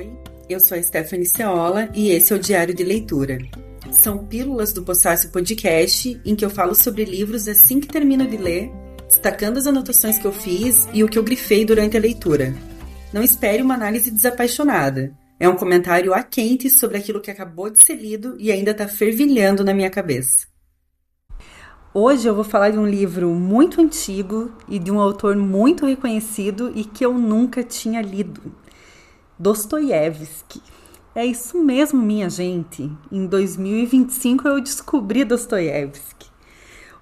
Oi, eu sou a Stephanie Ceola e esse é o Diário de Leitura. São pílulas do Possácio Podcast em que eu falo sobre livros assim que termino de ler, destacando as anotações que eu fiz e o que eu grifei durante a leitura. Não espere uma análise desapaixonada. É um comentário a quente sobre aquilo que acabou de ser lido e ainda está fervilhando na minha cabeça. Hoje eu vou falar de um livro muito antigo e de um autor muito reconhecido e que eu nunca tinha lido. Dostoiévski. É isso mesmo, minha gente. Em 2025 eu descobri Dostoiévski.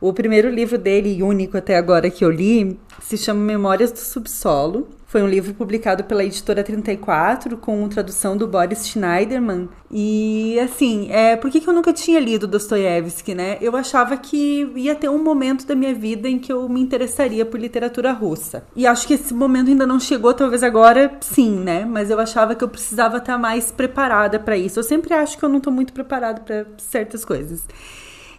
O primeiro livro dele, e único até agora que eu li, se chama Memórias do Subsolo. Foi um livro publicado pela editora 34, com tradução do Boris Schneiderman. E, assim, por que eu nunca tinha lido Dostoiévski, né? Eu achava que ia ter um momento da minha vida em que eu me interessaria por literatura russa. E acho que esse momento ainda não chegou, talvez agora sim, né? Mas eu achava que eu precisava estar mais preparada para isso. Eu sempre acho que eu não estou muito preparada para certas coisas.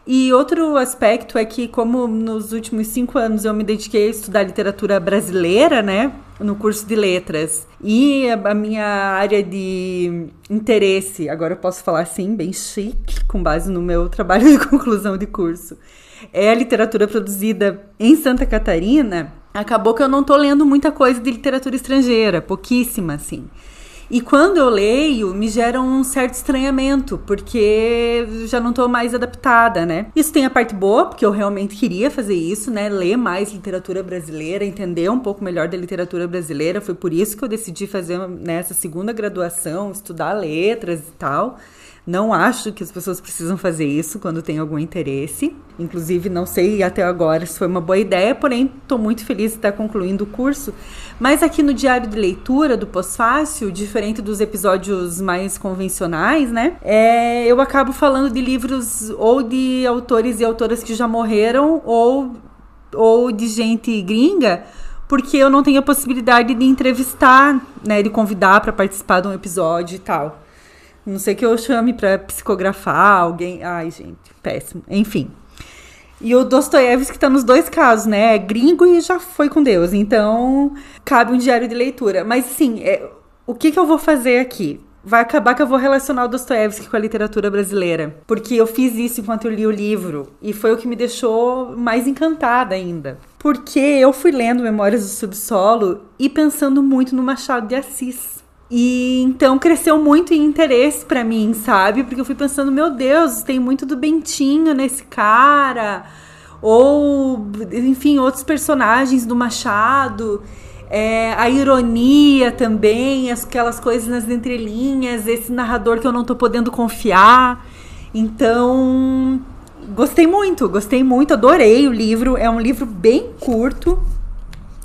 E outro aspecto é que, como nos últimos 5 anos eu me dediquei a estudar literatura brasileira, né, no curso de letras, e a minha área de interesse, agora eu posso falar assim, bem chique, com base no meu trabalho de conclusão de curso, é a literatura produzida em Santa Catarina, acabou que eu não tô lendo muita coisa de literatura estrangeira, pouquíssima, assim. E quando eu leio, me gera um certo estranhamento, porque já não estou mais adaptada, né? Isso tem a parte boa, porque eu realmente queria fazer isso, né? Ler mais literatura brasileira, entender um pouco melhor da literatura brasileira. Foi por isso que eu decidi fazer essa segunda graduação, estudar letras e tal. Não acho que as pessoas precisam fazer isso quando tem algum interesse. Inclusive, não sei até agora se foi uma boa ideia, porém, estou muito feliz de estar concluindo o curso. Mas aqui no Diário de Leitura do Posfácio, diferente dos episódios mais convencionais, né? Eu acabo falando de livros ou de autores e autoras que já morreram ou de gente gringa, porque eu não tenho a possibilidade de entrevistar, né? De convidar para participar de um episódio e tal. Não sei que eu chame pra psicografar alguém. Ai, gente, péssimo. Enfim. E o Dostoiévski tá nos dois casos, né? É gringo e já foi com Deus. Então, cabe um diário de leitura. Mas, sim, o que eu vou fazer aqui? Vai acabar que eu vou relacionar o Dostoiévski com a literatura brasileira. Porque eu fiz isso enquanto eu li o livro. E foi o que me deixou mais encantada ainda. Porque eu fui lendo Memórias do Subsolo e pensando muito no Machado de Assis. E então cresceu muito em interesse pra mim, sabe? Porque eu fui pensando, meu Deus, tem muito do Bentinho nesse cara. Ou, enfim, outros personagens do Machado. A ironia também, aquelas coisas nas entrelinhas, esse narrador que eu não tô podendo confiar. Então, gostei muito, adorei o livro. É um livro bem curto.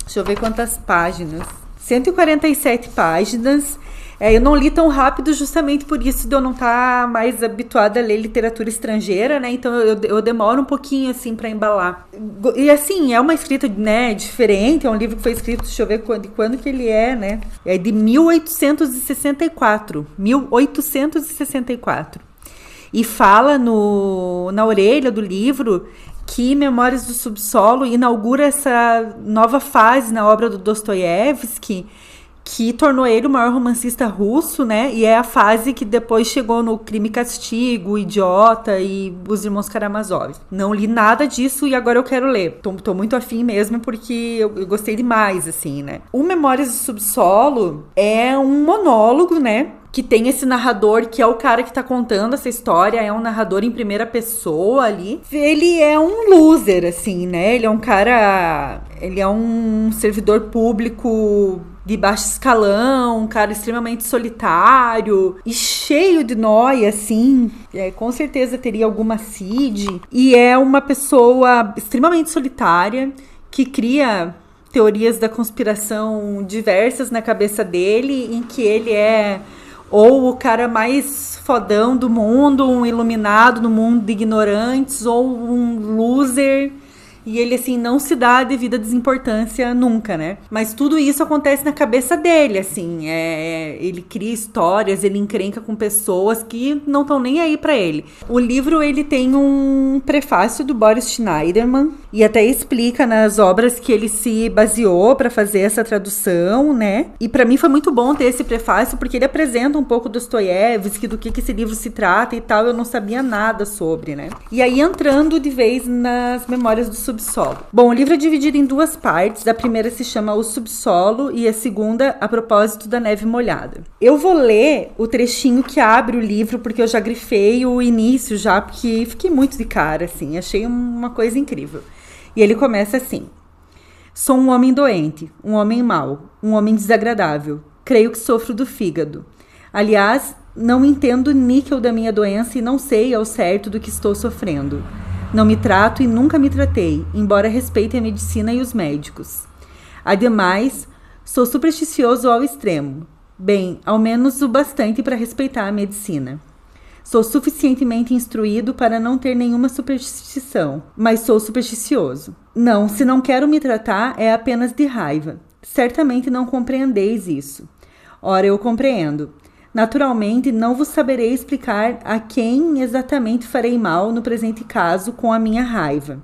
Deixa eu ver quantas páginas. 147 páginas. Eu não li tão rápido justamente por isso de eu não estar mais habituada a ler literatura estrangeira, né? Então eu demoro um pouquinho, assim, para embalar. E, assim, é uma escrita, né, diferente. É um livro que foi escrito, deixa eu ver quando que ele é, né? É de 1864. 1864. E fala na orelha do livro que Memórias do Subsolo inaugura essa nova fase na obra do Dostoiévski, que tornou ele o maior romancista russo, né? E é a fase que depois chegou no Crime e Castigo, o Idiota e Os Irmãos Karamazov. Não li nada disso e agora eu quero ler. Tô muito afim mesmo porque eu gostei demais, assim, né? O Memórias do Subsolo é um monólogo, né? Que tem esse narrador que é o cara que tá contando essa história, é um narrador em primeira pessoa ali. Ele é um loser, assim, né? Ele é um servidor público de baixo escalão, um cara extremamente solitário e cheio de nóia, assim. Com certeza teria alguma CID. E é uma pessoa extremamente solitária que cria teorias da conspiração diversas na cabeça dele, em que ele é ou o cara mais fodão do mundo, um iluminado no mundo de ignorantes, ou um loser, e ele, assim, não se dá a devida desimportância nunca, né? Mas tudo isso acontece na cabeça dele, assim, ele cria histórias, ele encrenca com pessoas que não estão nem aí pra ele. O livro, ele tem um prefácio do Boris Schneiderman, E até explica nas obras que ele se baseou para fazer essa tradução, né? E para mim foi muito bom ter esse prefácio, porque ele apresenta um pouco Dostoiévski, do que esse livro se trata e tal. Eu não sabia nada sobre, né? E aí entrando de vez nas Memórias do Subsolo. Bom, o livro é dividido em duas partes. A primeira se chama O Subsolo e a segunda, A Propósito da Neve Molhada. Eu vou ler o trechinho que abre o livro, porque eu já grifei o início já, porque fiquei muito de cara, assim. Achei uma coisa incrível. E ele começa assim: sou um homem doente, um homem mau, um homem desagradável. Creio que sofro do fígado. Aliás, não entendo o níquel da minha doença e não sei ao certo do que estou sofrendo. Não me trato e nunca me tratei, embora respeite a medicina e os médicos. Ademais, sou supersticioso ao extremo. Bem, ao menos o bastante para respeitar a medicina. Sou suficientemente instruído para não ter nenhuma superstição, mas sou supersticioso. Não, se não quero me tratar, é apenas de raiva. Certamente não compreendeis isso. Ora, eu compreendo. Naturalmente, não vos saberei explicar a quem exatamente farei mal no presente caso com a minha raiva.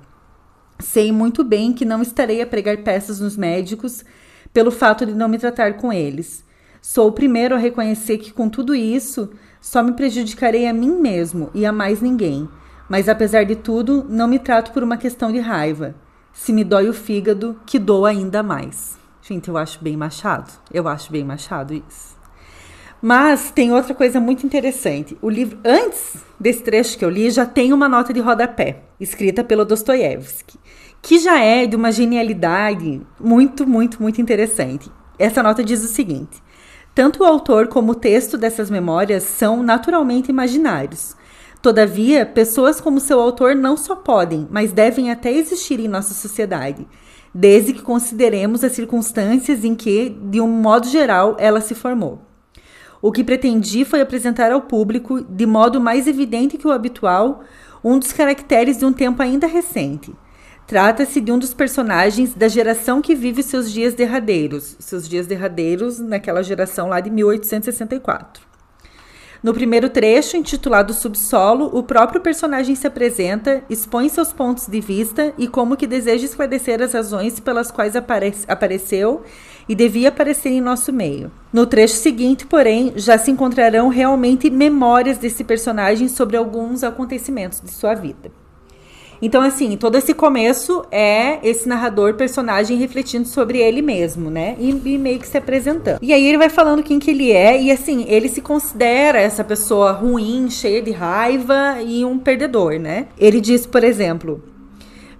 Sei muito bem que não estarei a pregar peças nos médicos pelo fato de não me tratar com eles. Sou o primeiro a reconhecer que com tudo isso só me prejudicarei a mim mesmo e a mais ninguém. Mas apesar de tudo, não me trato por uma questão de raiva. Se me dói o fígado, que dou ainda mais. Gente, eu acho bem Machado. Eu acho bem Machado isso. Mas tem outra coisa muito interessante. O livro, antes desse trecho que eu li, já tem uma nota de rodapé, escrita pelo Dostoiévski, que já é de uma genialidade muito, muito, muito interessante. Essa nota diz o seguinte: tanto o autor como o texto dessas memórias são naturalmente imaginários. Todavia, pessoas como seu autor não só podem, mas devem até existir em nossa sociedade, desde que consideremos as circunstâncias em que, de um modo geral, ela se formou. O que pretendi foi apresentar ao público, de modo mais evidente que o habitual, um dos caracteres de um tempo ainda recente. Trata-se de um dos personagens da geração que vive seus dias derradeiros naquela geração lá de 1864. No primeiro trecho, intitulado Subsolo, o próprio personagem se apresenta, expõe seus pontos de vista e como que deseja esclarecer as razões pelas quais apareceu e devia aparecer em nosso meio. No trecho seguinte, porém, já se encontrarão realmente memórias desse personagem sobre alguns acontecimentos de sua vida. Então, assim, todo esse começo é esse narrador, personagem, refletindo sobre ele mesmo, né? E meio que se apresentando. E aí ele vai falando quem que ele é. E, assim, ele se considera essa pessoa ruim, cheia de raiva e um perdedor, né? Ele diz, por exemplo: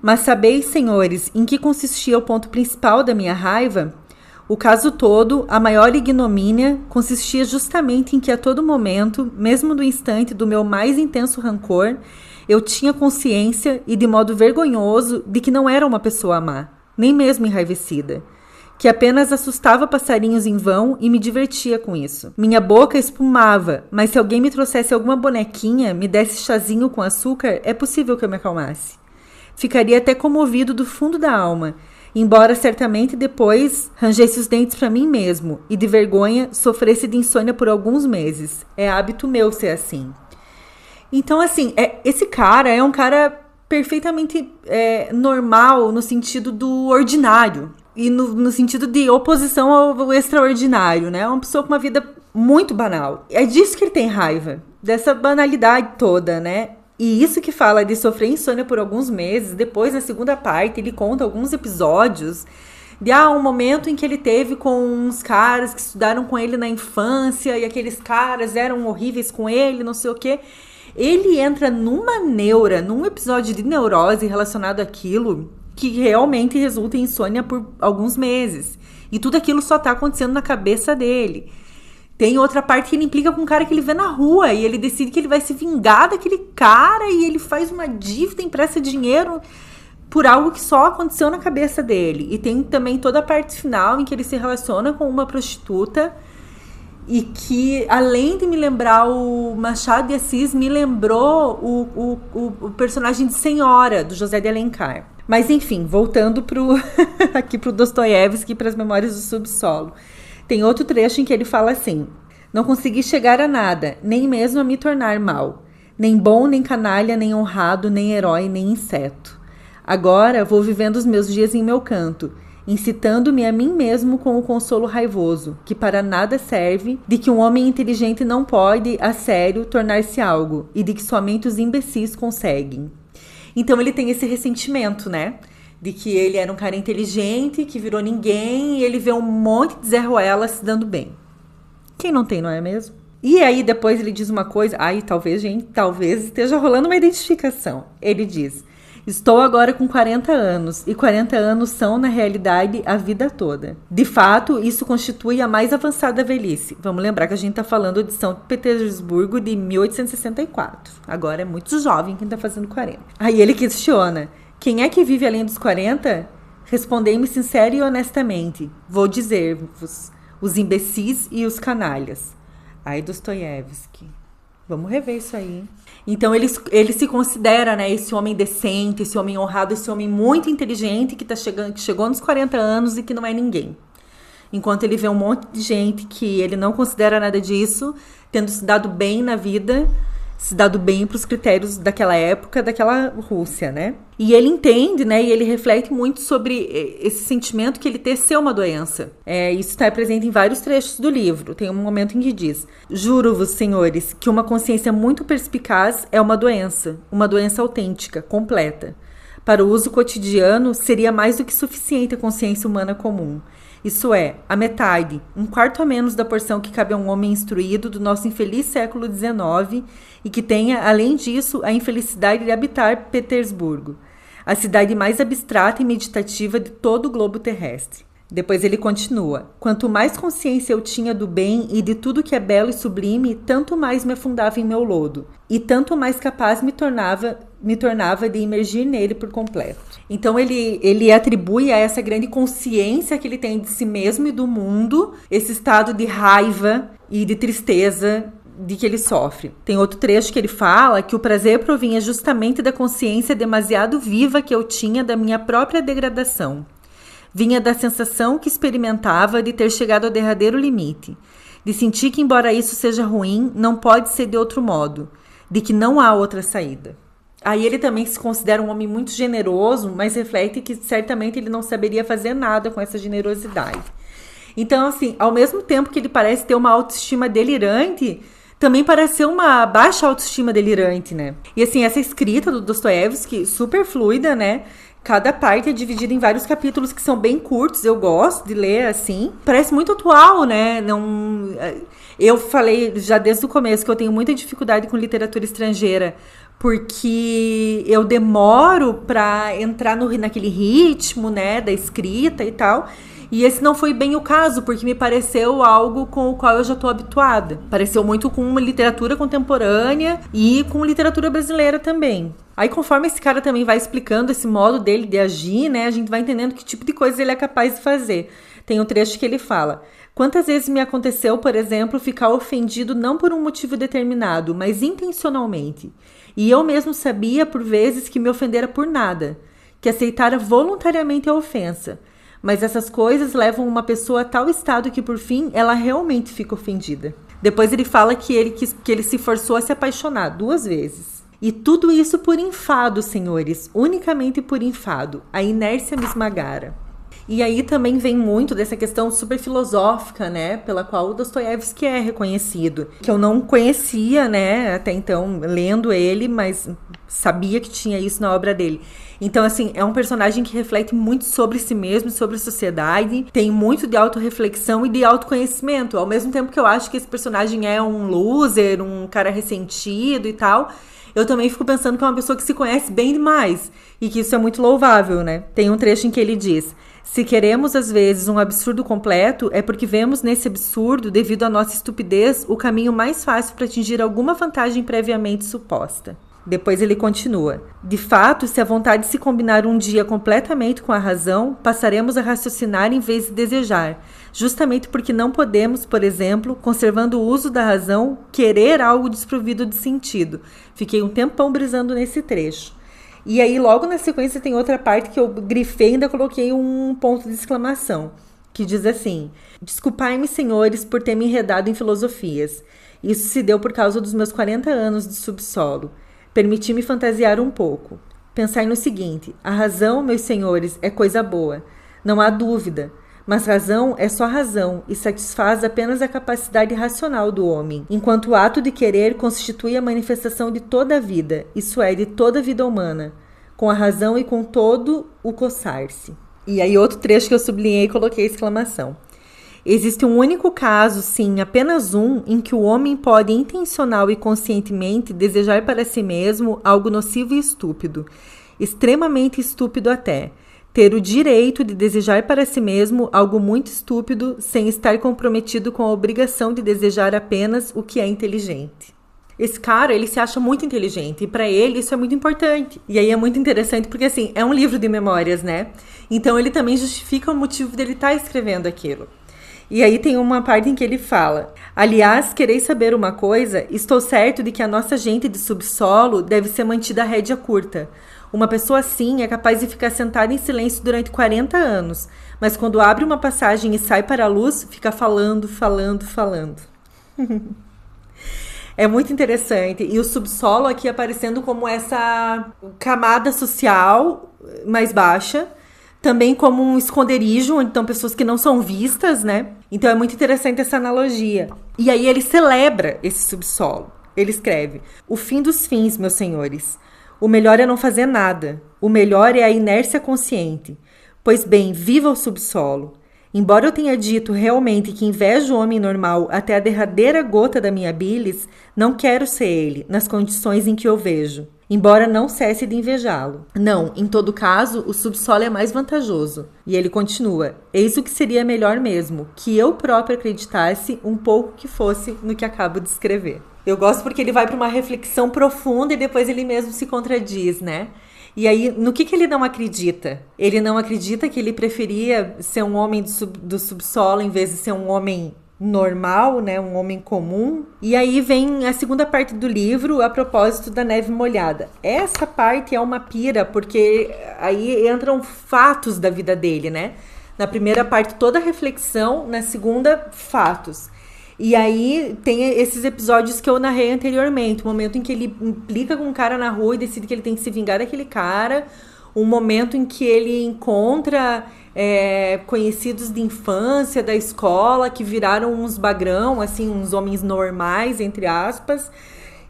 mas sabeis, senhores, em que consistia o ponto principal da minha raiva? O caso todo, a maior ignomínia, consistia justamente em que a todo momento, mesmo no instante do meu mais intenso rancor, eu tinha consciência, e de modo vergonhoso, de que não era uma pessoa má, nem mesmo enraivecida, que apenas assustava passarinhos em vão e me divertia com isso. Minha boca espumava, mas se alguém me trouxesse alguma bonequinha, me desse chazinho com açúcar, é possível que eu me acalmasse. Ficaria até comovido do fundo da alma, embora certamente depois rangesse os dentes para mim mesmo, e de vergonha sofresse de insônia por alguns meses. É hábito meu ser assim. Então, assim, esse cara é um cara perfeitamente normal no sentido do ordinário e no sentido de oposição ao extraordinário, né? É uma pessoa com uma vida muito banal. É disso que ele tem raiva, dessa banalidade toda, né? E isso que fala de sofrer insônia por alguns meses. Depois, na segunda parte, ele conta alguns episódios de um momento em que ele teve com uns caras que estudaram com ele na infância e aqueles caras eram horríveis com ele, não sei o quê. Ele entra numa neura, num episódio de neurose relacionado àquilo, que realmente resulta em insônia por alguns meses. E tudo aquilo só tá acontecendo na cabeça dele. Tem outra parte que ele implica com um cara que ele vê na rua e ele decide que ele vai se vingar daquele cara e ele faz uma dívida, empresta dinheiro por algo que só aconteceu na cabeça dele. E tem também toda a parte final em que ele se relaciona com uma prostituta e que, além de me lembrar o Machado de Assis, me lembrou o personagem de Senhora, do José de Alencar. Mas, enfim, voltando aqui pro Dostoiévski, para as Memórias do Subsolo. Tem outro trecho em que ele fala assim: não consegui chegar a nada, nem mesmo a me tornar mal. Nem bom, nem canalha, nem honrado, nem herói, nem inseto. Agora vou vivendo os meus dias em meu canto, incitando-me a mim mesmo com o consolo raivoso, que para nada serve, de que um homem inteligente não pode, a sério, tornar-se algo, e de que somente os imbecis conseguem. Então ele tem esse ressentimento, né? De que ele era um cara inteligente, que virou ninguém, e ele vê um monte de Zé Ruela se dando bem. Quem não tem, não é mesmo? E aí depois ele diz uma coisa, talvez esteja rolando uma identificação. Ele diz: estou agora com 40 anos, e 40 anos são, na realidade, a vida toda. De fato, isso constitui a mais avançada velhice. Vamos lembrar que a gente está falando de São Petersburgo de 1864. Agora é muito jovem quem está fazendo 40. Aí ele questiona: quem é que vive além dos 40? Respondei-me sincero e honestamente. Vou dizer-vos: os imbecis e os canalhas. Ai, Dostoiévski. Vamos rever isso aí. Então ele se considera, né, esse homem decente, esse homem honrado, esse homem muito inteligente que chegou nos 40 anos e que não é ninguém. Enquanto ele vê um monte de gente que ele não considera nada disso, tendo se dado bem na vida, se dado bem para os critérios daquela época, daquela Rússia, né? E ele entende, né, e ele reflete muito sobre esse sentimento que ele ter ser uma doença. Isso está presente em vários trechos do livro. Tem um momento em que diz: juro-vos, senhores, que uma consciência muito perspicaz é uma doença autêntica, completa. Para o uso cotidiano, seria mais do que suficiente a consciência humana comum. Isso é, a metade, um quarto a menos da porção que cabe a um homem instruído do nosso infeliz século XIX e que tenha, além disso, a infelicidade de habitar Petersburgo, a cidade mais abstrata e meditativa de todo o globo terrestre. Depois ele continua: quanto mais consciência eu tinha do bem e de tudo que é belo e sublime, tanto mais me afundava em meu lodo, e tanto mais capaz me tornava de imergir nele por completo. Então ele atribui a essa grande consciência que ele tem de si mesmo e do mundo, esse estado de raiva e de tristeza de que ele sofre. Tem outro trecho que ele fala que o prazer provinha justamente da consciência demasiado viva que eu tinha da minha própria degradação. Vinha da sensação que experimentava de ter chegado ao derradeiro limite, de sentir que, embora isso seja ruim, não pode ser de outro modo, de que não há outra saída. Aí ele também se considera um homem muito generoso, mas reflete que certamente ele não saberia fazer nada com essa generosidade. Então, assim, ao mesmo tempo que ele parece ter uma autoestima delirante, também parece ser uma baixa autoestima delirante, né? E assim, essa escrita do Dostoiévski, super fluida, né? Cada parte é dividida em vários capítulos que são bem curtos, eu gosto de ler assim. Parece muito atual, né? Eu falei já desde o começo que eu tenho muita dificuldade com literatura estrangeira, porque eu demoro para entrar naquele ritmo, né, da escrita e tal. E esse não foi bem o caso, porque me pareceu algo com o qual eu já estou habituada. Pareceu muito com uma literatura contemporânea e com literatura brasileira também. Aí, conforme esse cara também vai explicando esse modo dele de agir, né, a gente vai entendendo que tipo de coisa ele é capaz de fazer. Tem um trecho que ele fala: quantas vezes me aconteceu, por exemplo, ficar ofendido não por um motivo determinado, mas intencionalmente. E eu mesmo sabia, por vezes, que me ofendera por nada, que aceitara voluntariamente a ofensa. Mas essas coisas levam uma pessoa a tal estado que, por fim, ela realmente fica ofendida. Depois ele fala que ele se forçou a se apaixonar 2 vezes. E tudo isso por enfado, senhores, unicamente por enfado. A inércia me esmagara. E aí também vem muito dessa questão super filosófica, né, pela qual o Dostoiévski é reconhecido, que eu não conhecia, né, até então, lendo ele, mas sabia que tinha isso na obra dele. Então, assim, é um personagem que reflete muito sobre si mesmo, sobre a sociedade, tem muito de autorreflexão e de autoconhecimento, ao mesmo tempo que eu acho que esse personagem é um loser, um cara ressentido e tal. Eu também fico pensando que é uma pessoa que se conhece bem demais e que isso é muito louvável, né? Tem um trecho em que ele diz: se queremos, às vezes, um absurdo completo, é porque vemos nesse absurdo, devido à nossa estupidez, o caminho mais fácil para atingir alguma vantagem previamente suposta. Depois ele continua: de fato, se a vontade se combinar um dia completamente com a razão, passaremos a raciocinar em vez de desejar, justamente porque não podemos, por exemplo, conservando o uso da razão, querer algo desprovido de sentido. Fiquei um tempão brisando nesse trecho. E aí, logo na sequência, tem outra parte que eu grifei e ainda coloquei um ponto de exclamação, que diz assim: desculpai-me, senhores, por ter me enredado em filosofias. Isso se deu por causa dos meus 40 anos de subsolo. Permiti-me fantasiar um pouco. Pensai no seguinte: a razão, meus senhores, é coisa boa, não há dúvida, mas razão é só razão e satisfaz apenas a capacidade racional do homem, enquanto o ato de querer constitui a manifestação de toda a vida, isso é, de toda a vida humana, com a razão e com todo o coçar-se. E aí outro trecho que eu sublinhei e coloquei exclamação. Existe um único caso, sim, apenas um, em que o homem pode intencional e conscientemente desejar para si mesmo algo nocivo e estúpido, extremamente estúpido até, ter o direito de desejar para si mesmo algo muito estúpido sem estar comprometido com a obrigação de desejar apenas o que é inteligente. Esse cara, ele se acha muito inteligente e para ele isso é muito importante. E aí é muito interessante porque, assim, é um livro de memórias, né? Então ele também justifica o motivo dele estar escrevendo aquilo. E aí tem uma parte em que ele fala: aliás, quereis saber uma coisa? Estou certo de que a nossa gente de subsolo deve ser mantida a rédea curta. Uma pessoa assim é capaz de ficar sentada em silêncio durante 40 anos, mas quando abre uma passagem e sai para a luz, fica falando. É muito interessante. E o subsolo aqui aparecendo como essa camada social mais baixa, também como um esconderijo, onde estão pessoas que não são vistas, né? Então é muito interessante essa analogia. E aí ele celebra esse subsolo. Ele escreve: o fim dos fins, meus senhores. O melhor é não fazer nada. O melhor é a inércia consciente. Pois bem, viva o subsolo. Embora eu tenha dito realmente que invejo o homem normal até a derradeira gota da minha bilis, não quero ser ele, nas condições em que eu vejo. Embora não cesse de invejá-lo. Não, em todo caso, o subsolo é mais vantajoso. E ele continua: eis o que seria melhor mesmo, que eu próprio acreditasse um pouco que fosse no que acabo de escrever. Eu gosto porque ele vai para uma reflexão profunda e depois ele mesmo se contradiz, né? E aí, no que ele não acredita? Ele não acredita que ele preferia ser um homem do subsolo em vez de ser um homem normal, né, um homem comum. E aí vem a segunda parte do livro a propósito da neve molhada. Essa parte é uma pira, porque aí entram fatos da vida dele, né? Na primeira parte toda a reflexão, na segunda fatos. E aí tem esses episódios que eu narrei anteriormente, o momento em que ele implica com um cara na rua e decide que ele tem que se vingar daquele cara, um momento em que ele encontra conhecidos de infância, da escola, que viraram uns bagrão, assim, uns homens normais, entre aspas,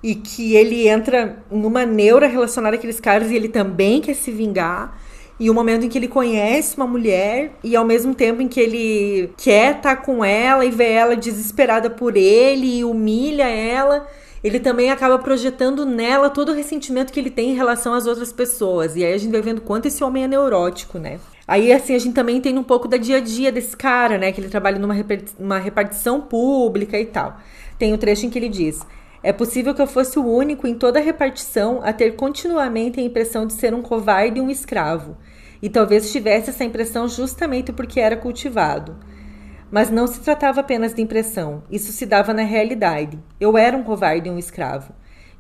e que ele entra numa neura relacionada àqueles caras e ele também quer se vingar. E o momento em que ele conhece uma mulher e ao mesmo tempo em que ele quer estar com ela e vê ela desesperada por ele e humilha ela, ele também acaba projetando nela todo o ressentimento que ele tem em relação às outras pessoas. E aí a gente vai vendo quanto esse homem é neurótico, né? Aí, assim, a gente também tem um pouco da dia a dia desse cara, né? Que ele trabalha numa repartição pública e tal. Tem um trecho em que ele diz: é possível que eu fosse o único em toda a repartição a ter continuamente a impressão de ser um covarde e um escravo. E talvez tivesse essa impressão justamente porque era cultivado. Mas não se tratava apenas de impressão. Isso se dava na realidade. Eu era um covarde e um escravo.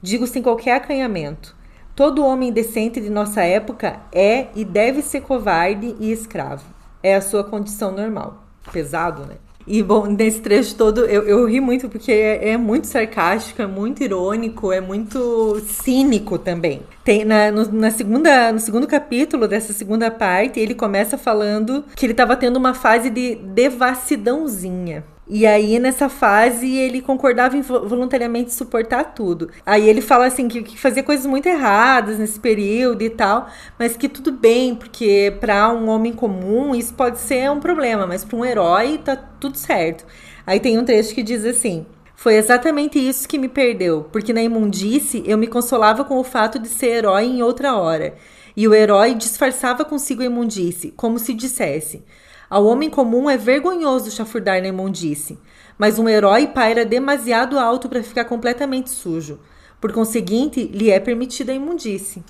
Digo sem qualquer acanhamento. Todo homem decente de nossa época é e deve ser covarde e escravo. É a sua condição normal. Pesado, né? E, bom, nesse trecho todo eu ri muito porque é muito sarcástico, é muito irônico, é muito cínico também. Tem no segundo capítulo dessa segunda parte, ele começa falando que ele estava tendo uma fase de devassidãozinha. E aí, nessa fase, ele concordava em voluntariamente suportar tudo. Aí ele fala assim, que fazia coisas muito erradas nesse período e tal, mas que tudo bem, porque para um homem comum isso pode ser um problema, mas para um herói tá tudo certo. Aí tem um trecho que diz assim: foi exatamente isso que me perdeu, porque na imundície eu me consolava com o fato de ser herói em outra hora. E o herói disfarçava consigo a imundície, como se dissesse: ao homem comum é vergonhoso chafurdar na imundície, mas um herói paira demasiado alto para ficar completamente sujo. Por conseguinte, lhe é permitida a imundície.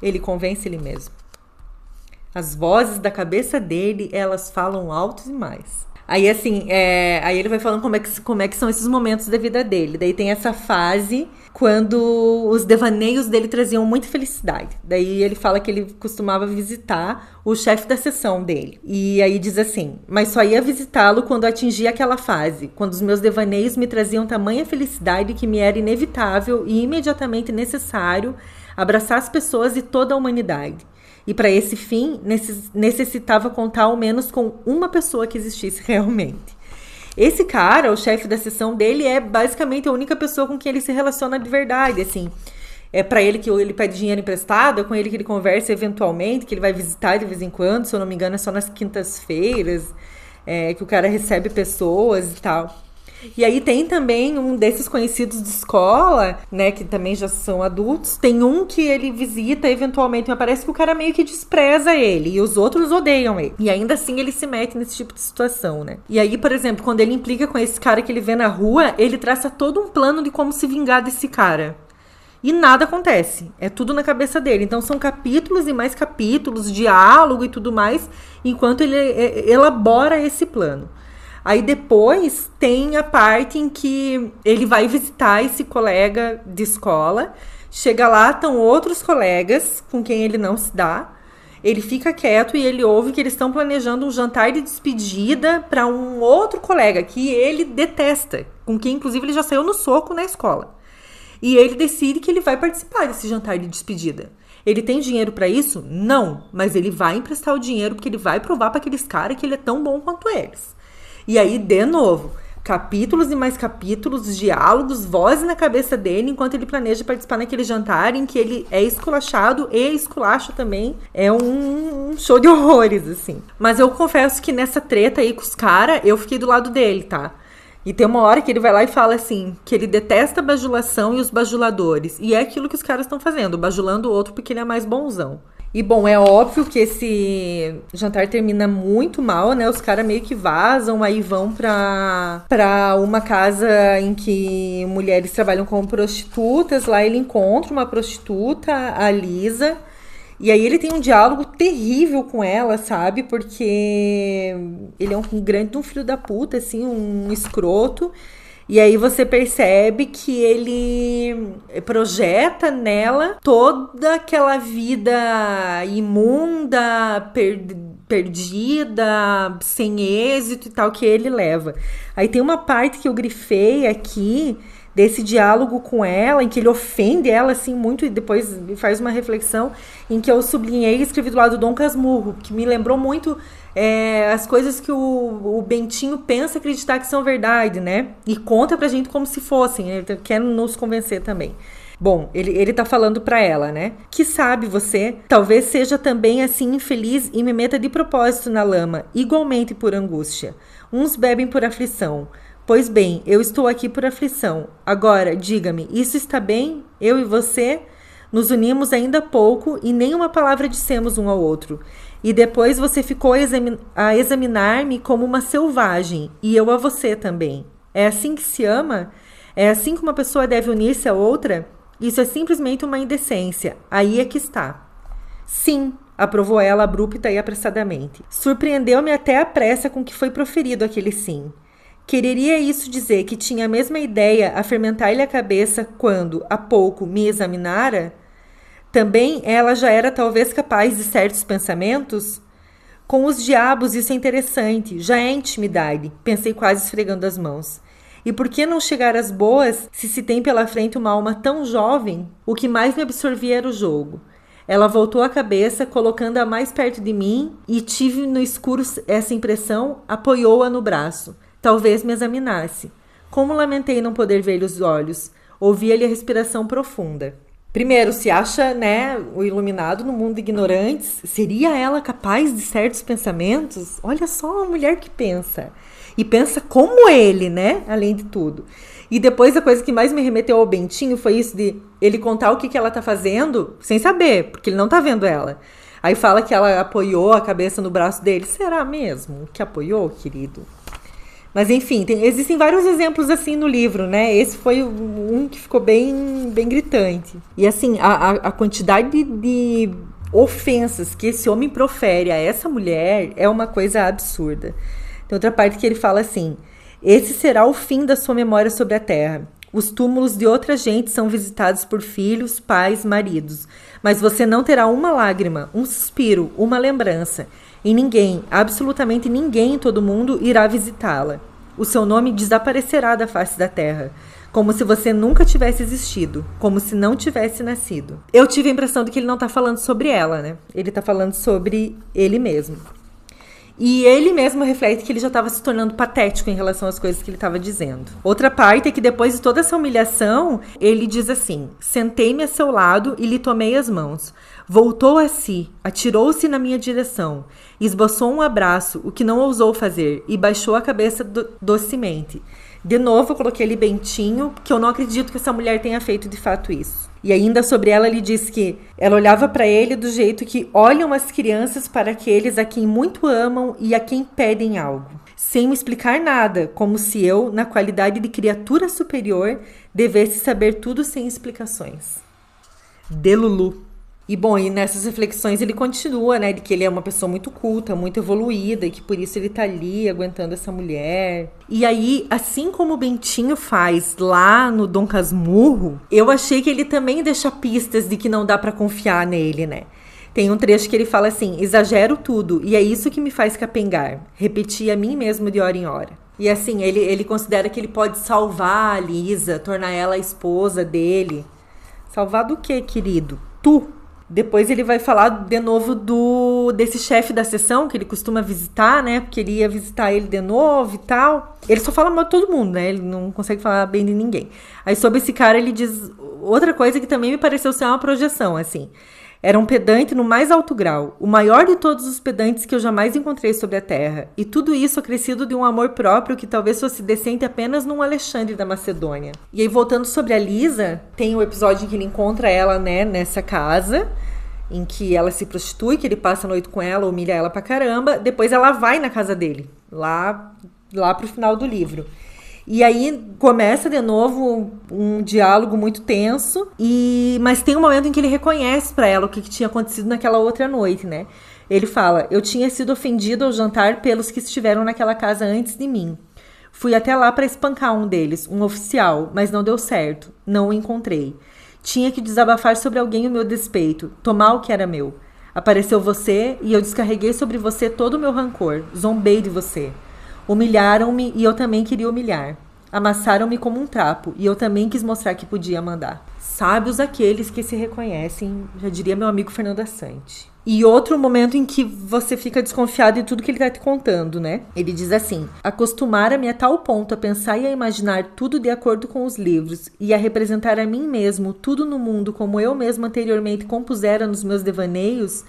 Ele convence ele mesmo. As vozes da cabeça dele, elas falam alto demais. Aí, assim, aí ele vai falando como é que são esses momentos da vida dele. Daí tem essa fase quando os devaneios dele traziam muita felicidade. Daí ele fala que ele costumava visitar o chefe da seção dele. E aí diz assim: mas só ia visitá-lo quando atingia aquela fase, quando os meus devaneios me traziam tamanha felicidade que me era inevitável e imediatamente necessário abraçar as pessoas e toda a humanidade. E para esse fim, necessitava contar ao menos com uma pessoa que existisse realmente. Esse cara, o chefe da seção dele, é basicamente a única pessoa com quem ele se relaciona de verdade, assim. É para ele que ele pede dinheiro emprestado, é com ele que ele conversa eventualmente, que ele vai visitar de vez em quando, se eu não me engano é só nas quintas-feiras, que o cara recebe pessoas e tal. E aí tem também um desses conhecidos de escola, né, que também já são adultos, tem um que ele visita eventualmente, mas parece que o cara meio que despreza ele, e os outros odeiam ele. E ainda assim ele se mete nesse tipo de situação, né. E aí, por exemplo, quando ele implica com esse cara que ele vê na rua, ele traça todo um plano de como se vingar desse cara. E nada acontece, é tudo na cabeça dele. Então são capítulos e mais capítulos, diálogo e tudo mais, enquanto ele elabora esse plano. Aí depois tem a parte em que ele vai visitar esse colega de escola. Chega lá, estão outros colegas com quem ele não se dá. Ele fica quieto e ele ouve que eles estão planejando um jantar de despedida para um outro colega que ele detesta, com quem inclusive ele já saiu no soco na escola. E ele decide que ele vai participar desse jantar de despedida. Ele tem dinheiro para isso? Não, mas ele vai emprestar o dinheiro porque ele vai provar para aqueles caras que ele é tão bom quanto eles. E aí, de novo, capítulos e mais capítulos, diálogos, vozes na cabeça dele, enquanto ele planeja participar naquele jantar em que ele é esculachado e esculacha também. É um show de horrores, assim. Mas eu confesso que nessa treta aí com os caras, eu fiquei do lado dele, tá? E tem uma hora que ele vai lá e fala assim, que ele detesta a bajulação e os bajuladores. E é aquilo que os caras estão fazendo, bajulando o outro porque ele é mais bonzão. E, bom, é óbvio que esse jantar termina muito mal, né? Os caras meio que vazam, aí vão pra uma casa em que mulheres trabalham como prostitutas. Lá ele encontra uma prostituta, a Lisa. E aí ele tem um diálogo terrível com ela, sabe? Porque ele é um grande filho da puta, assim, um escroto. E aí você percebe que ele projeta nela toda aquela vida imunda, perdida, sem êxito e tal que ele leva. Aí tem uma parte que eu grifei aqui desse diálogo com ela, em que ele ofende ela assim muito e depois faz uma reflexão, em que eu sublinhei e escrevi do lado do Dom Casmurro, que me lembrou muito as coisas que o Bentinho pensa acreditar que são verdade, né? E conta pra gente como se fossem, ele quer nos convencer também. Bom, ele tá falando pra ela, né? Que sabe você, talvez seja também assim infeliz e me meta de propósito na lama, igualmente por angústia. Uns bebem por aflição. Pois bem, eu estou aqui por aflição. Agora, diga-me, isso está bem? Eu e você nos unimos ainda há pouco e nem uma palavra dissemos um ao outro. E depois você ficou a examinar-me como uma selvagem, e eu a você também. É assim que se ama? É assim que uma pessoa deve unir-se a outra? Isso é simplesmente uma indecência. Aí é que está. Sim, aprovou ela abrupta e apressadamente. Surpreendeu-me até a pressa com que foi proferido aquele sim. Quereria isso dizer que tinha a mesma ideia a fermentar-lhe a cabeça quando, há pouco, me examinara? Também ela já era talvez capaz de certos pensamentos? Com os diabos isso é interessante, já é intimidade, pensei quase esfregando as mãos. E por que não chegar às boas se se tem pela frente uma alma tão jovem? O que mais me absorvia era o jogo. Ela voltou a cabeça, colocando-a mais perto de mim, e tive no escuro essa impressão, apoiou-a no braço. Talvez me examinasse. Como lamentei não poder ver-lhe os olhos. Ouvia-lhe a respiração profunda. Primeiro, se acha, né, o iluminado no mundo de ignorantes. Seria ela capaz de certos pensamentos? Olha só a mulher que pensa. E pensa como ele, né? Além de tudo. E depois a coisa que mais me remeteu ao Bentinho foi isso de ele contar o que ela tá fazendo sem saber, porque ele não tá vendo ela. Aí fala que ela apoiou a cabeça no braço dele. Será mesmo que apoiou, querido? Mas enfim, existem vários exemplos assim no livro, né? Esse foi um que ficou bem gritante. E assim, a quantidade de ofensas que esse homem profere a essa mulher é uma coisa absurda. Tem outra parte que ele fala assim: esse será o fim da sua memória sobre a terra. Os túmulos de outra gente são visitados por filhos, pais, maridos. Mas você não terá uma lágrima, um suspiro, uma lembrança. E ninguém, absolutamente ninguém em todo mundo irá visitá-la. o seu nome desaparecerá da face da terra, como se você nunca tivesse existido, como se não tivesse nascido. Eu tive a impressão de que ele não tá falando sobre ela, né? Ele tá falando sobre ele mesmo. E ele mesmo reflete que ele já estava se tornando patético em relação às coisas que ele estava dizendo. Outra parte é que depois de toda essa humilhação, ele diz assim: sentei-me a seu lado e lhe tomei as mãos. Voltou a si, atirou-se na minha direção, esboçou um abraço, o que não ousou fazer, e baixou a cabeça docemente. De novo, eu coloquei ali bentinho, porque eu não acredito que essa mulher tenha feito de fato isso. E ainda sobre ela, ele diz que ela olhava para ele do jeito que olham as crianças para aqueles a quem muito amam e a quem pedem algo, sem me explicar nada, como se eu, na qualidade de criatura superior, devesse saber tudo sem explicações. Delulu. E bom, e nessas reflexões ele continua, né, de que ele é uma pessoa muito culta, muito evoluída, e que por isso ele tá ali aguentando essa mulher. E aí, assim como o Bentinho faz lá no Dom Casmurro, eu achei que ele também deixa pistas de que não dá pra confiar nele, né? Tem um trecho que ele fala assim: exagero tudo, e é isso que me faz capengar. Repeti a mim mesmo de hora em hora. E assim, ele considera que ele pode salvar a Lisa, tornar ela a esposa dele. Salvar do quê, querido? Tu. Depois ele vai falar de novo desse chefe da sessão que ele costuma visitar, né? Porque ele ia visitar ele de novo e tal. Ele só fala mal de todo mundo, né? Ele não consegue falar bem de ninguém. Aí sobre esse cara ele diz outra coisa que também me pareceu ser uma projeção, assim. Era um pedante no mais alto grau, o maior de todos os pedantes que eu jamais encontrei sobre a terra. E tudo isso acrescido de um amor próprio que talvez fosse decente apenas num Alexandre da Macedônia. E aí, voltando sobre a Lisa, tem o episódio em que ele encontra ela, né, nessa casa, em que ela se prostitui, que ele passa a noite com ela, humilha ela pra caramba. Depois ela vai na casa dele, lá pro final do livro. E aí começa de novo um diálogo muito tenso, mas tem um momento em que ele reconhece pra ela o que tinha acontecido naquela outra noite, né? Ele fala: eu tinha sido ofendido ao jantar pelos que estiveram naquela casa antes de mim. Fui até lá para espancar um deles, um oficial, mas não deu certo, não o encontrei. Tinha que desabafar sobre alguém o meu despeito, tomar o que era meu. Apareceu você e eu descarreguei sobre você todo o meu rancor, zombei de você. Humilharam-me e eu também queria humilhar. Amassaram-me como um trapo e eu também quis mostrar que podia mandar. Sábios aqueles que se reconhecem, já diria meu amigo Fernando Assante. E outro momento em que você fica desconfiado de tudo que ele tá te contando, né? Ele diz assim: acostumara-me a tal ponto a pensar e a imaginar tudo de acordo com os livros e a representar a mim mesmo tudo no mundo como eu mesmo anteriormente compusera nos meus devaneios,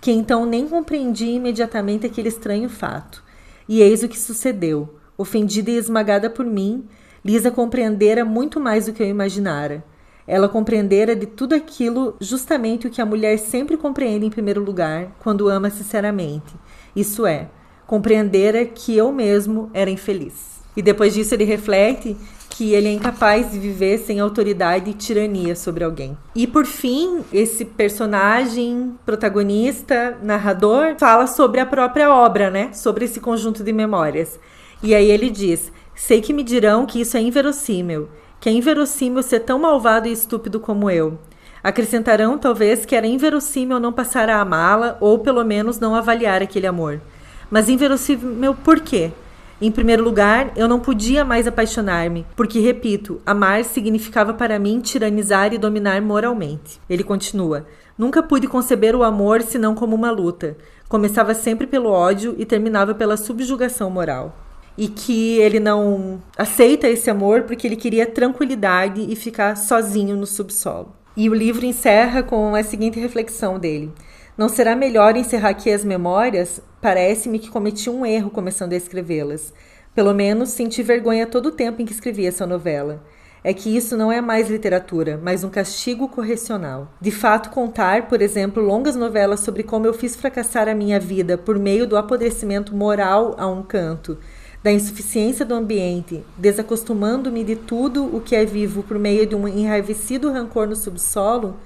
que então nem compreendi imediatamente aquele estranho fato. E eis o que sucedeu. Ofendida e esmagada por mim, Lisa compreendera muito mais do que eu imaginara. Ela compreendera de tudo aquilo justamente o que a mulher sempre compreende em primeiro lugar, quando ama sinceramente. Isso é, compreendera que eu mesmo era infeliz. E depois disso ele reflete que ele é incapaz de viver sem autoridade e tirania sobre alguém. E por fim, esse personagem protagonista, narrador, fala sobre a própria obra, né? Sobre esse conjunto de memórias. E aí ele diz: sei que me dirão que isso é inverossímil, que é inverossímil ser tão malvado e estúpido como eu. Acrescentarão, talvez, que era inverossímil não passar a amá-la ou, pelo menos, não avaliar aquele amor. Mas inverossímil por quê? Em primeiro lugar, eu não podia mais apaixonar-me, porque, repito, amar significava para mim tiranizar e dominar moralmente. Ele continua: nunca pude conceber o amor senão como uma luta. Começava sempre pelo ódio e terminava pela subjugação moral. E que ele não aceita esse amor porque ele queria tranquilidade e ficar sozinho no subsolo. E o livro encerra com a seguinte reflexão dele: não será melhor encerrar aqui as memórias? Parece-me que cometi um erro começando a escrevê-las. Pelo menos senti vergonha todo o tempo em que escrevi essa novela. É que isso não é mais literatura, mas um castigo correcional. De fato, contar, por exemplo, longas novelas sobre como eu fiz fracassar a minha vida por meio do apodrecimento moral a um canto, da insuficiência do ambiente, desacostumando-me de tudo o que é vivo por meio de um enraivecido rancor no subsolo,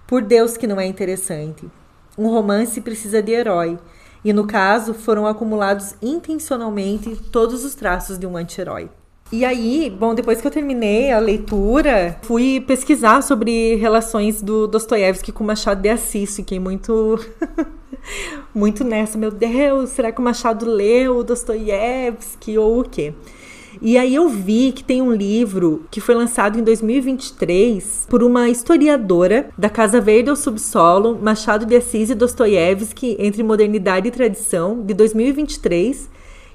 por Deus que não é interessante. Um romance precisa de herói, e no caso foram acumulados intencionalmente todos os traços de um anti-herói. E aí, bom, depois que eu terminei a leitura, fui pesquisar sobre relações do Dostoiévski com Machado de Assis. Fiquei muito muito nessa, meu Deus, será que o Machado leu o Dostoiévski ou o quê? E aí eu vi que tem um livro que foi lançado em 2023 por uma historiadora da Casa Verde ao Subsolo, Machado de Assis e Dostoiévski, Entre Modernidade e Tradição, de 2023,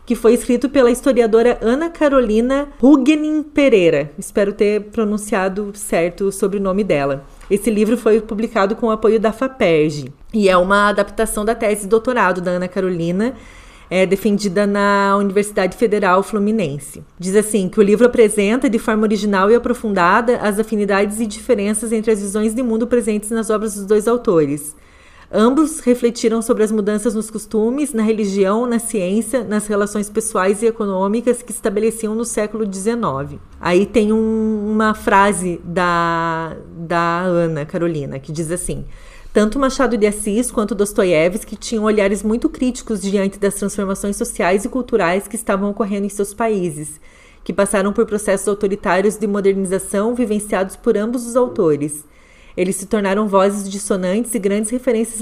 que foi escrito pela historiadora Ana Carolina Hugenin Pereira. Espero ter pronunciado certo o sobrenome dela. Esse livro foi publicado com o apoio da FAPERJ e é uma adaptação da tese de doutorado da Ana Carolina, defendida na Universidade Federal Fluminense. Diz assim, que o livro apresenta de forma original e aprofundada as afinidades e diferenças entre as visões de mundo presentes nas obras dos dois autores. Ambos refletiram sobre as mudanças nos costumes, na religião, na ciência, nas relações pessoais e econômicas que se estabeleciam no século XIX. Aí tem uma frase da Ana Carolina, que diz assim: tanto Machado de Assis quanto Dostoiévski tinham olhares muito críticos diante das transformações sociais e culturais que estavam ocorrendo em seus países, que passaram por processos autoritários de modernização vivenciados por ambos os autores. Eles se tornaram vozes dissonantes e grandes referências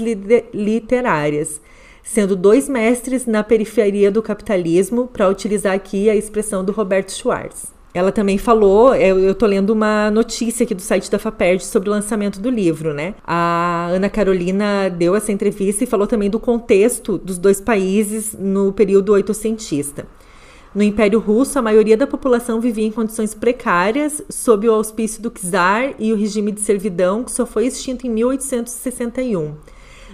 literárias, sendo dois mestres na periferia do capitalismo, para utilizar aqui a expressão do Roberto Schwartz. Ela também falou, eu tô lendo uma notícia aqui do site da FAPERJ sobre o lançamento do livro, né? A Ana Carolina deu essa entrevista e falou também do contexto dos dois países no período oitocentista. No Império Russo, a maioria da população vivia em condições precárias, sob o auspício do czar e o regime de servidão, que só foi extinto em 1861.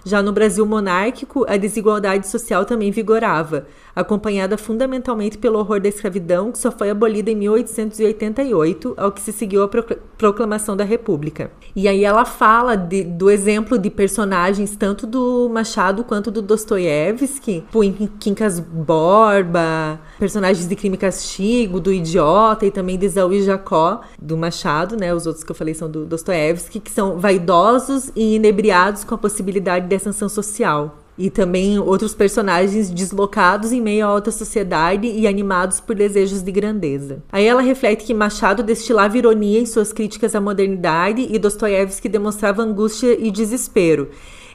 Já no Brasil monárquico, a desigualdade social também vigorava, acompanhada fundamentalmente pelo horror da escravidão, que só foi abolida em 1888, ao que se seguiu a proclamação da República. E aí ela fala do exemplo de personagens tanto do Machado quanto do Dostoiévski, o Quincas Borba, personagens de Crime e Castigo, do Idiota e também de Esaú e Jacó, do Machado, né? Os outros que eu falei são do Dostoiévski, que são vaidosos e inebriados com a possibilidade de ascensão social. E também outros personagens deslocados em meio à alta sociedade e animados por desejos de grandeza. Aí ela reflete que Machado destilava ironia em suas críticas à modernidade e Dostoiévski demonstrava angústia e desespero.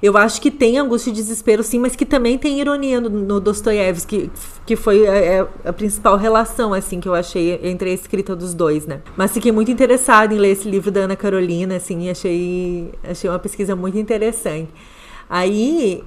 Eu acho que tem angústia e desespero, sim, mas que também tem ironia no Dostoiévski, que foi a principal relação, assim, que eu achei entre a escrita dos dois, né? Mas fiquei muito interessada em ler esse livro da Ana Carolina, assim, e achei uma pesquisa muito interessante. Aí,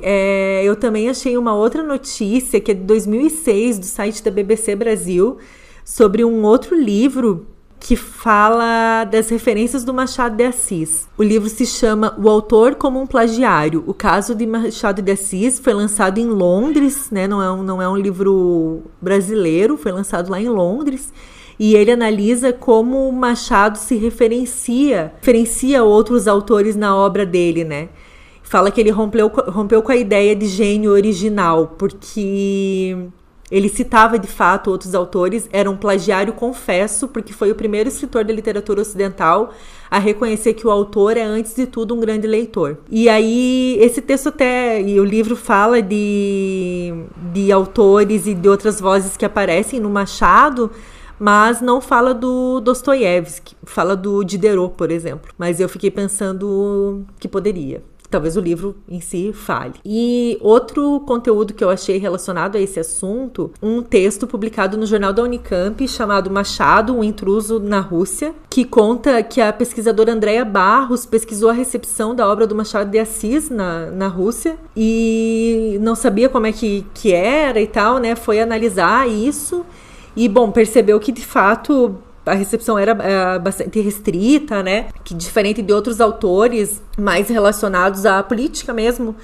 eu também achei uma outra notícia, que é de 2006, do site da BBC Brasil, sobre um outro livro que fala das referências do Machado de Assis. O livro se chama O Autor como um Plagiário. O caso de Machado de Assis foi lançado em Londres, né? Não é um livro brasileiro, foi lançado lá em Londres. E ele analisa como Machado se referencia outros autores na obra dele, né? Fala que ele rompeu com a ideia de gênio original, porque ele citava de fato outros autores, era um plagiário confesso, porque foi o primeiro escritor da literatura ocidental a reconhecer que o autor é, antes de tudo, um grande leitor. E aí, esse texto e o livro fala de autores e de outras vozes que aparecem no Machado, mas não fala do Dostoiévski, fala do Diderot, por exemplo. Mas eu fiquei pensando que poderia. Talvez o livro em si fale. E outro conteúdo que eu achei relacionado a esse assunto, um texto publicado no jornal da Unicamp, chamado Machado, um intruso na Rússia, que conta que a pesquisadora Andréa Barros pesquisou a recepção da obra do Machado de Assis na Rússia e não sabia como é que era e tal, né? Foi analisar isso e, bom, percebeu que, de fato, a recepção era bastante restrita, né? Que diferente de outros autores mais relacionados à política mesmo,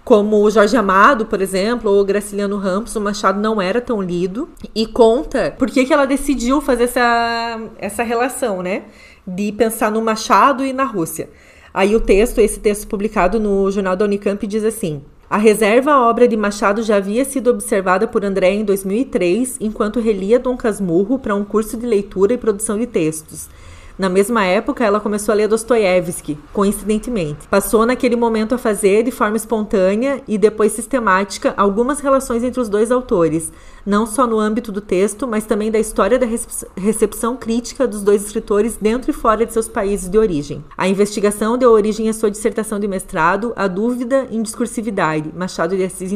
como o Jorge Amado, por exemplo, ou o Graciliano Ramos, o Machado não era tão lido. E conta por que ela decidiu fazer essa relação, né? De pensar no Machado e na Rússia. Aí esse texto publicado no jornal da Unicamp diz assim: a reserva à obra de Machado já havia sido observada por André em 2003, enquanto relia Dom Casmurro para um curso de leitura e produção de textos. Na mesma época, ela começou a ler Dostoiévski, coincidentemente. Passou naquele momento a fazer, de forma espontânea e depois sistemática, algumas relações entre os dois autores, não só no âmbito do texto, mas também da história da recepção crítica dos dois escritores dentro e fora de seus países de origem. A investigação deu origem à sua dissertação de mestrado, A Dúvida em Discursividade, Machado de Assis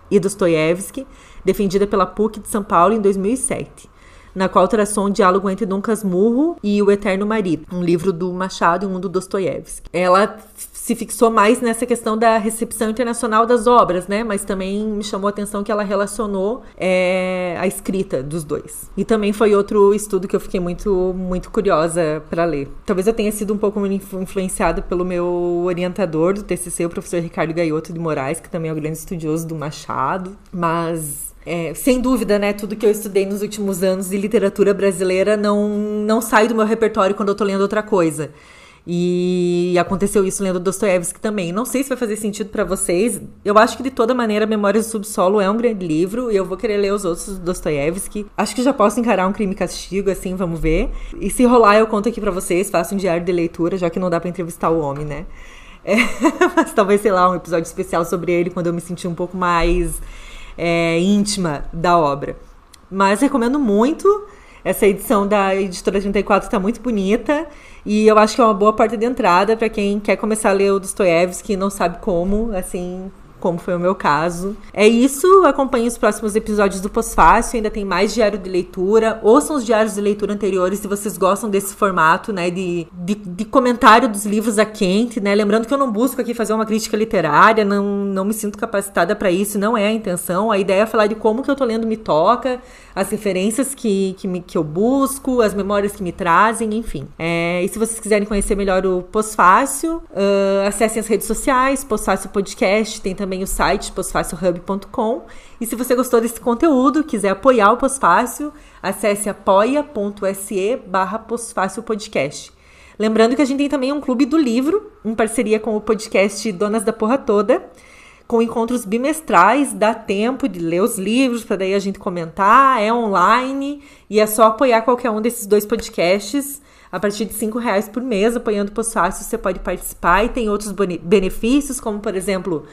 e Dostoiévski, defendida pela PUC de São Paulo em 2007. na qual traçou um diálogo entre Dom Casmurro e o Eterno Marido, um livro do Machado e um do Dostoiévski. Ela se fixou mais nessa questão da recepção internacional das obras, né? Mas também me chamou a atenção que ela relacionou a escrita dos dois. E também foi outro estudo que eu fiquei muito, muito curiosa para ler. Talvez eu tenha sido um pouco influenciada pelo meu orientador do TCC, o professor Ricardo Gaioto de Moraes, que também é um grande estudioso do Machado, mas... sem dúvida, né, tudo que eu estudei nos últimos anos de literatura brasileira não sai do meu repertório quando eu tô lendo outra coisa. E aconteceu isso lendo Dostoiévski também. Não sei se vai fazer sentido pra vocês. Eu acho que, de toda maneira, Memórias do Subsolo é um grande livro e eu vou querer ler os outros do Dostoiévski. Acho que já posso encarar um Crime e Castigo, assim, vamos ver. E se rolar, eu conto aqui pra vocês, faço um diário de leitura, já que não dá pra entrevistar o homem, né? Mas talvez, sei lá, um episódio especial sobre ele quando eu me sentir um pouco mais íntima da obra. Mas recomendo muito. Essa edição da Editora 34 está muito bonita e eu acho que é uma boa porta de entrada para quem quer começar a ler o Dostoiévski e não sabe como, assim, como foi o meu caso. É isso, acompanhe os próximos episódios do Pós-Fácil, ainda tem mais diário de leitura, ouçam os diários de leitura anteriores se vocês gostam desse formato, né, de comentário dos livros a quente, né, lembrando que eu não busco aqui fazer uma crítica literária, não me sinto capacitada para isso, não é a intenção, a ideia é falar de como que eu tô lendo me toca, as referências que eu busco, as memórias que me trazem, enfim. E se vocês quiserem conhecer melhor o Pós-Fácil, acessem as redes sociais, Pós-Fácil Podcast, tem também o site posfacilhub.com. E se você gostou desse conteúdo, quiser apoiar o Pós-Fácil, acesse apoia.se/Pós-Fácil-Podcast. Lembrando que a gente tem também um clube do livro, em parceria com o podcast Donas da Porra Toda, com encontros bimestrais, dá tempo de ler os livros, para daí a gente comentar, é online, e é só apoiar qualquer um desses 2 podcasts, a partir de R$5 por mês, apoiando o Pós-Fácil, você pode participar, e tem outros benefícios, como, por exemplo,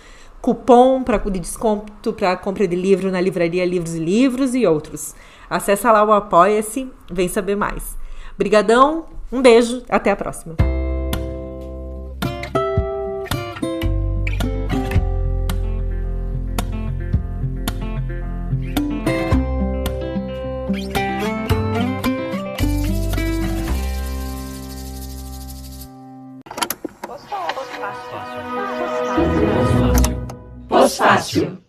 cupom de desconto para compra de livro na livraria Livros e Livros e outros. Acesse lá o Apoia-se, vem saber mais. Brigadão, um beijo, até a próxima. Pós-Fácil.